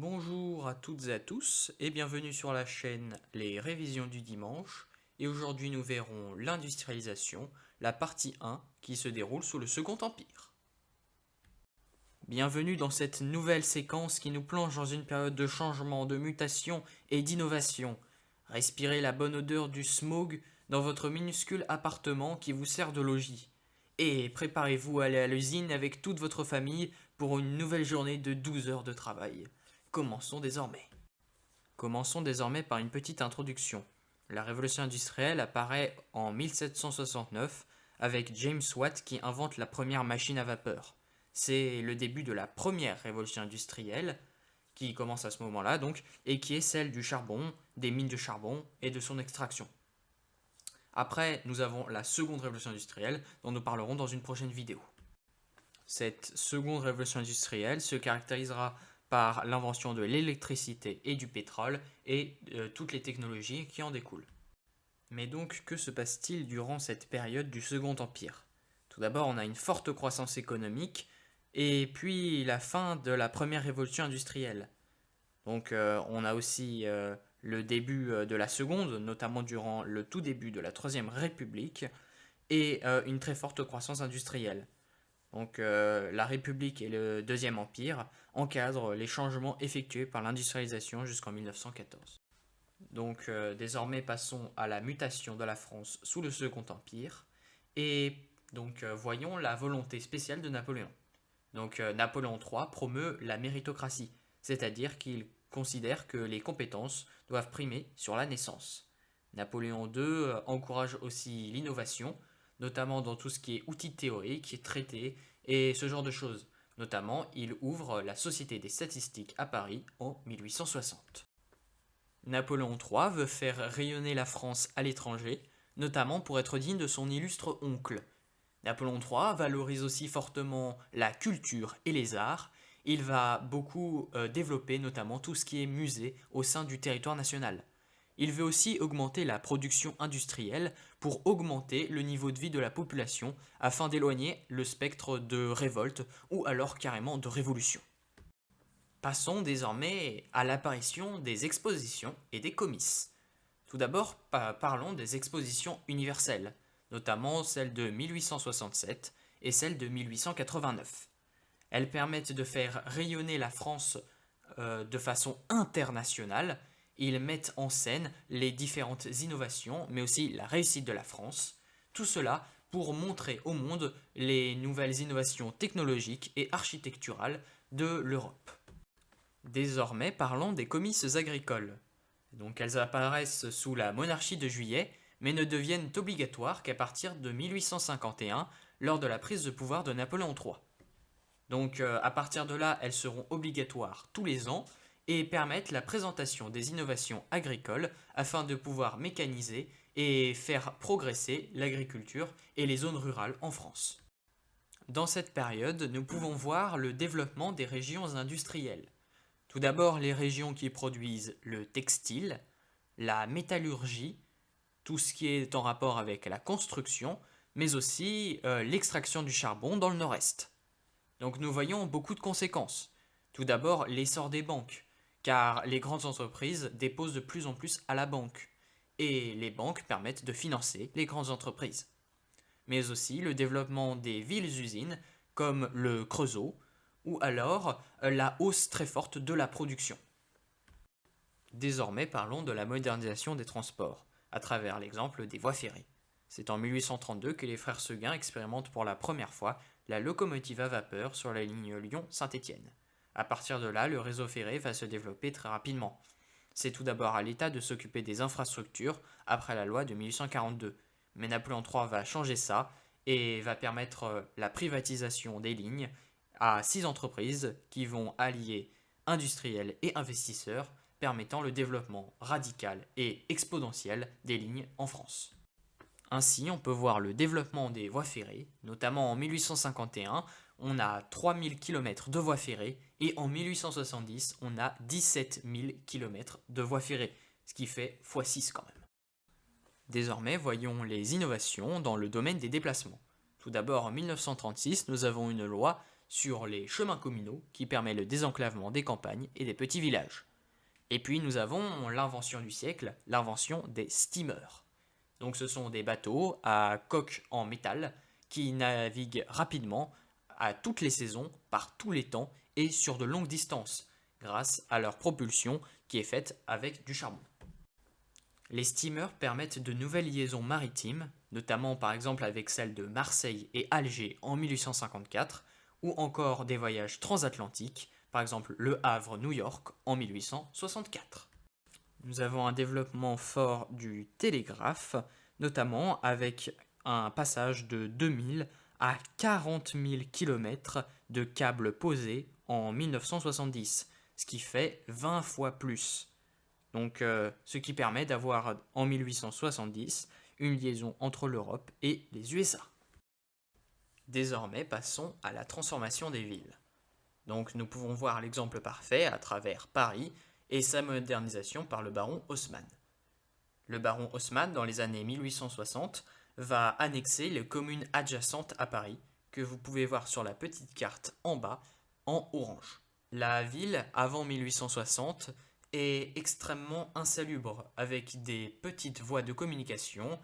Bonjour à toutes et à tous et bienvenue sur la chaîne Les Révisions du Dimanche. Et aujourd'hui nous verrons l'industrialisation, la partie 1 qui se déroule sous le Second Empire. Bienvenue dans cette nouvelle séquence qui nous plonge dans une période de changement, de mutation et d'innovation. Respirez la bonne odeur du smog dans votre minuscule appartement qui vous sert de logis. Et préparez-vous à aller à l'usine avec toute votre famille pour une nouvelle journée de 12 heures de travail. Commençons désormais. Commençons désormais par une petite introduction. La révolution industrielle apparaît en 1769 avec James Watt qui invente la première machine à vapeur. C'est le début de la première révolution industrielle qui commence à ce moment-là donc et qui est celle du charbon, des mines de charbon et de son extraction. Après, nous avons la seconde révolution industrielle dont nous parlerons dans une prochaine vidéo. Cette seconde révolution industrielle se caractérisera par l'invention de l'électricité et du pétrole et toutes les technologies qui en découlent. Mais donc, que se passe-t-il durant cette période du Second Empire? Tout d'abord, on a une forte croissance économique et puis la fin de la première révolution industrielle. Donc, on a aussi le début de la seconde, notamment durant le tout début de la Troisième République, et une très forte croissance industrielle. Donc la République et le Deuxième Empire encadrent les changements effectués par l'industrialisation jusqu'en 1914. Donc désormais passons à la mutation de la France sous le Second Empire et donc voyons la volonté spéciale de Napoléon. Donc Napoléon III promeut la méritocratie, c'est-à-dire qu'il considère que les compétences doivent primer sur la naissance. Napoléon II encourage aussi l'innovation, notamment dans tout ce qui est outils théoriques, traités et ce genre de choses. Notamment, il ouvre la Société des statistiques à Paris en 1860. Napoléon III veut faire rayonner la France à l'étranger, notamment pour être digne de son illustre oncle. Napoléon III valorise aussi fortement la culture et les arts. Il va beaucoup développer notamment tout ce qui est musée au sein du territoire national. Il veut aussi augmenter la production industrielle pour augmenter le niveau de vie de la population afin d'éloigner le spectre de révolte ou alors carrément de révolution. Passons désormais à l'apparition des expositions et des comices. Tout d'abord, parlons des expositions universelles, notamment celle de 1867 et celle de 1889. Elles permettent de faire rayonner la France de façon internationale. Ils mettent en scène les différentes innovations, mais aussi la réussite de la France. Tout cela pour montrer au monde les nouvelles innovations technologiques et architecturales de l'Europe. Désormais, parlons des comices agricoles. Donc, elles apparaissent sous la monarchie de Juillet, mais ne deviennent obligatoires qu'à partir de 1851, lors de la prise de pouvoir de Napoléon III. Donc, à partir de là, elles seront obligatoires tous les ans et permettent la présentation des innovations agricoles afin de pouvoir mécaniser et faire progresser l'agriculture et les zones rurales en France. Dans cette période, nous pouvons voir le développement des régions industrielles. Tout d'abord, les régions qui produisent le textile, la métallurgie, tout ce qui est en rapport avec la construction, mais aussi l'extraction du charbon dans le nord-est. Donc nous voyons beaucoup de conséquences. Tout d'abord, l'essor des banques, car les grandes entreprises déposent de plus en plus à la banque, et les banques permettent de financer les grandes entreprises. Mais aussi le développement des villes-usines, comme le Creusot, ou alors la hausse très forte de la production. Désormais, parlons de la modernisation des transports, à travers l'exemple des voies ferrées. C'est en 1832 que les frères Seguin expérimentent pour la première fois la locomotive à vapeur sur la ligne Lyon-Saint-Étienne. À partir de là, le réseau ferré va se développer très rapidement. C'est tout d'abord à l'État de s'occuper des infrastructures après la loi de 1842. Mais Napoléon III va changer ça et va permettre la privatisation des lignes à 6 entreprises qui vont allier industriels et investisseurs, permettant le développement radical et exponentiel des lignes en France. Ainsi, on peut voir le développement des voies ferrées, notamment en 1851, on a 3000 km de voies ferrées et en 1870, on a 17 000 km de voies ferrées, ce qui fait x6 quand même. Désormais, voyons les innovations dans le domaine des déplacements. Tout d'abord, en 1936, nous avons une loi sur les chemins communaux qui permet le désenclavement des campagnes et des petits villages. Et puis nous avons l'invention du siècle, l'invention des steamers. Donc ce sont des bateaux à coque en métal qui naviguent rapidement à toutes les saisons, par tous les temps et sur de longues distances, grâce à leur propulsion qui est faite avec du charbon. Les steamers permettent de nouvelles liaisons maritimes, notamment par exemple avec celle de Marseille et Alger en 1854, ou encore des voyages transatlantiques, par exemple le Havre-New York en 1864. Nous avons un développement fort du télégraphe, notamment avec un passage de 2000 à 40 000 km de câbles posés en 1970, ce qui fait 20 fois plus. Donc, ce qui permet d'avoir en 1870 une liaison entre l'Europe et les USA. Désormais, passons à la transformation des villes. Donc, nous pouvons voir l'exemple parfait à travers Paris et sa modernisation par le baron Haussmann. Le baron Haussmann, dans les années 1860, va annexer les communes adjacentes à Paris, que vous pouvez voir sur la petite carte en bas, en orange. La ville, avant 1860, est extrêmement insalubre, avec des petites voies de communication,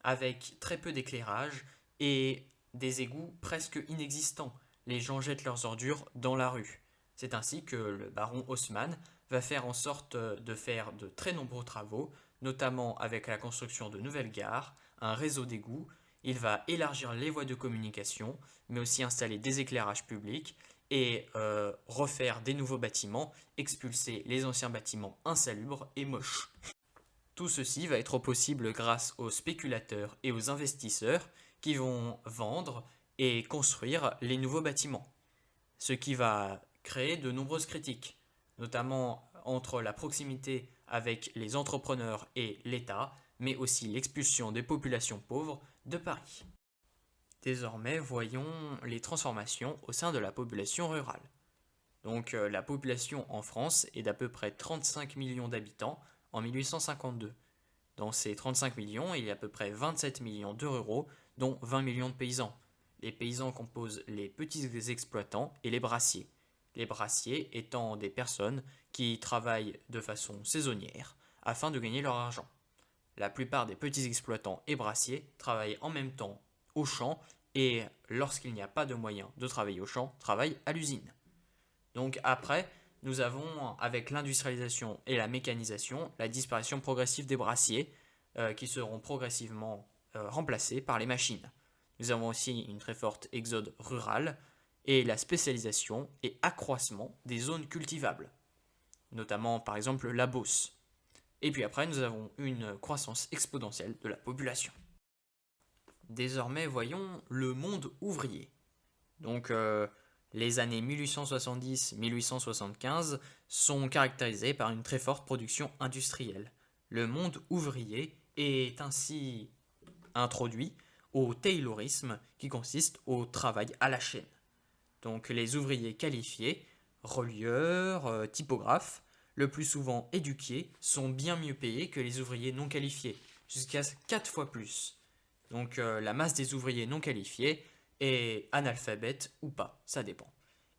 avec très peu d'éclairage et des égouts presque inexistants. Les gens jettent leurs ordures dans la rue. C'est ainsi que le baron Haussmann va faire en sorte de faire de très nombreux travaux, notamment avec la construction de nouvelles gares, un réseau d'égouts. Il va élargir les voies de communication, mais aussi installer des éclairages publics et refaire des nouveaux bâtiments, expulser les anciens bâtiments insalubres et moches. Tout ceci va être possible grâce aux spéculateurs et aux investisseurs qui vont vendre et construire les nouveaux bâtiments. Ce qui va créer de nombreuses critiques, notamment entre la proximité avec les entrepreneurs et l'État, mais aussi l'expulsion des populations pauvres de Paris. Désormais, voyons les transformations au sein de la population rurale. Donc la population en France est d'à peu près 35 millions d'habitants en 1852. Dans ces 35 millions, il y a à peu près 27 millions de ruraux, dont 20 millions de paysans. Les paysans composent les petits exploitants et les brassiers. Les brassiers étant des personnes qui travaillent de façon saisonnière afin de gagner leur argent. La plupart des petits exploitants et brassiers travaillent en même temps au champ et lorsqu'il n'y a pas de moyen de travailler au champ, travaillent à l'usine. Donc après, nous avons, avec l'industrialisation et la mécanisation, la disparition progressive des brassiers qui seront progressivement remplacés par les machines. Nous avons aussi une très forte exode rurale et la spécialisation et accroissement des zones cultivables, notamment par exemple la Beauce. Et puis après, nous avons une croissance exponentielle de la population. Désormais, voyons le monde ouvrier. Donc, les années 1870-1875 sont caractérisées par une très forte production industrielle. Le monde ouvrier est ainsi introduit au taylorisme qui consiste au travail à la chaîne. Donc les ouvriers qualifiés, relieurs, typographes, le plus souvent éduqués, sont bien mieux payés que les ouvriers non qualifiés, jusqu'à 4 fois plus. Donc la masse des ouvriers non qualifiés est analphabète ou pas, ça dépend.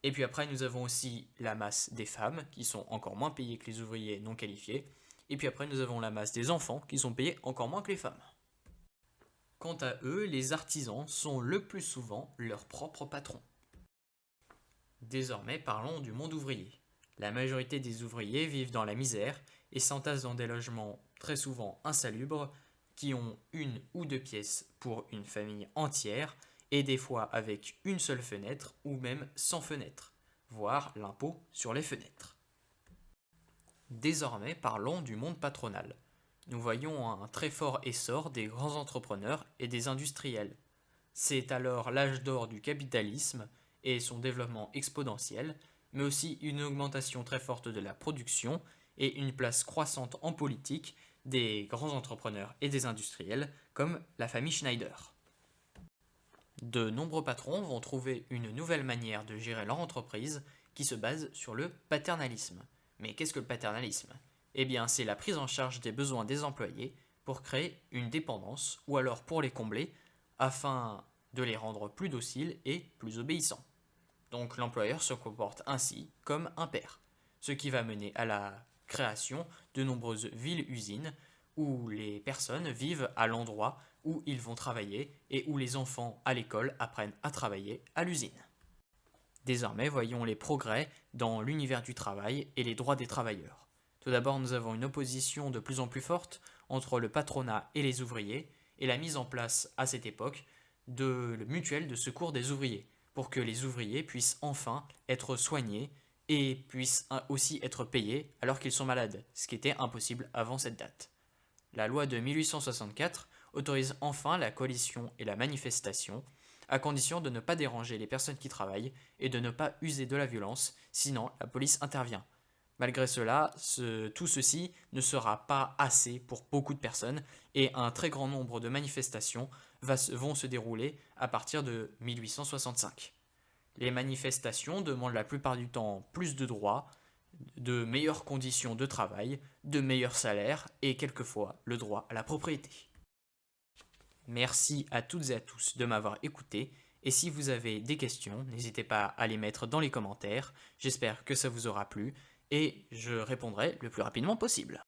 Et puis après, nous avons aussi la masse des femmes, qui sont encore moins payées que les ouvriers non qualifiés. Et puis après, nous avons la masse des enfants, qui sont payés encore moins que les femmes. Quant à eux, les artisans sont le plus souvent leurs propres patrons. Désormais, parlons du monde ouvrier. La majorité des ouvriers vivent dans la misère et s'entassent dans des logements très souvent insalubres qui ont une ou deux pièces pour une famille entière et des fois avec une seule fenêtre ou même sans fenêtre, voire l'impôt sur les fenêtres. Désormais, parlons du monde patronal. Nous voyons un très fort essor des grands entrepreneurs et des industriels. C'est alors l'âge d'or du capitalisme et son développement exponentiel, mais aussi une augmentation très forte de la production et une place croissante en politique des grands entrepreneurs et des industriels comme la famille Schneider. De nombreux patrons vont trouver une nouvelle manière de gérer leur entreprise qui se base sur le paternalisme. Mais qu'est-ce que le paternalisme ? Eh bien, c'est la prise en charge des besoins des employés pour créer une dépendance ou alors pour les combler afin de les rendre plus dociles et plus obéissants. Donc l'employeur se comporte ainsi comme un père, ce qui va mener à la création de nombreuses villes-usines où les personnes vivent à l'endroit où ils vont travailler et où les enfants à l'école apprennent à travailler à l'usine. Désormais, voyons les progrès dans l'univers du travail et les droits des travailleurs. Tout d'abord, nous avons une opposition de plus en plus forte entre le patronat et les ouvriers et la mise en place à cette époque de mutuelles de secours des ouvriers pour que les ouvriers puissent enfin être soignés et puissent aussi être payés alors qu'ils sont malades, ce qui était impossible avant cette date. La loi de 1864 autorise enfin la coalition et la manifestation, à condition de ne pas déranger les personnes qui travaillent et de ne pas user de la violence, sinon la police intervient. Malgré cela, tout ceci ne sera pas assez pour beaucoup de personnes et un très grand nombre de manifestations vont se dérouler à partir de 1865. Les manifestations demandent la plupart du temps plus de droits, de meilleures conditions de travail, de meilleurs salaires et quelquefois le droit à la propriété. Merci à toutes et à tous de m'avoir écouté et si vous avez des questions, n'hésitez pas à les mettre dans les commentaires. J'espère que ça vous aura plu et je répondrai le plus rapidement possible.